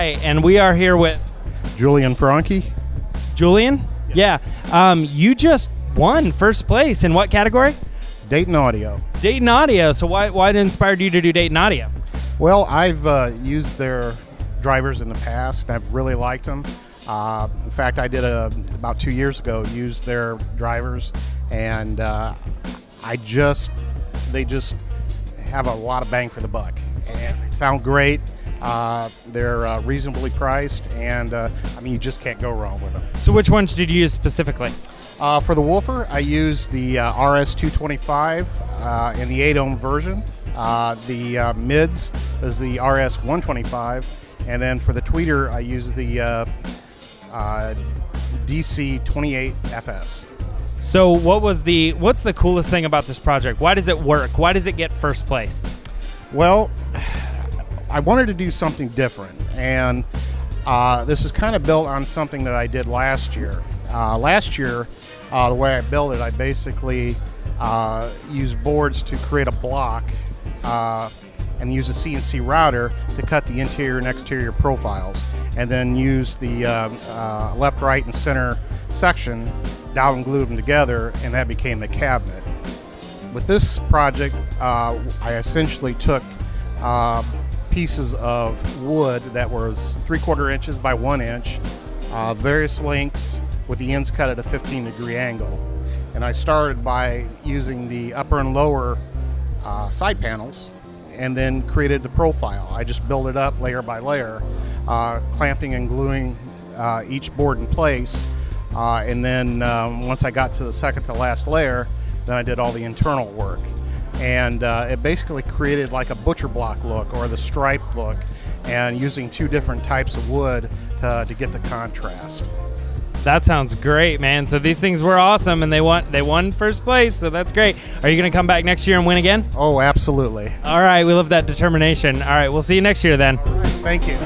right, and we are here with Julian Franke. Julian. Yeah. You just won first place in what category? Dayton Audio. Dayton Audio. So why inspired you to do Dayton Audio? Well, I've used their drivers in the past, and I've really liked them. In fact, I did about 2 years ago use their drivers, and they just have a lot of bang for the buck, and they sound great. They're reasonably priced, and you just can't go wrong with them. So which ones did you use specifically? For the woofer, I used the RS225 in the 8-ohm version. The mids is the RS125, and then for the tweeter, I used the DC28FS. So what's the coolest thing about this project? Why does it work? Why does it get first place? Well, I wanted to do something different, and this is kind of built on something that I did last year. Last year, the way I built it, I basically used boards to create a block and use a CNC router to cut the interior and exterior profiles, and then use the left, right, and center section, down and glued them together, and that became the cabinet. With this project, I essentially took pieces of wood that was 3/4 inches by 1 inch, various lengths with the ends cut at a 15-degree angle. And I started by using the upper and lower side panels, and then created the profile. I just built it up layer by layer, clamping and gluing each board in place. And then once I got to the second to last layer, then I did all the internal work. And it basically created like a butcher block look or the striped look, and using two different types of wood to get the contrast. That sounds great, man. So these things were awesome, and they won first place, so that's great. Are you going to come back next year and win again? Oh, absolutely. All right, we love that determination. All right, we'll see you next year then. All right, thank you.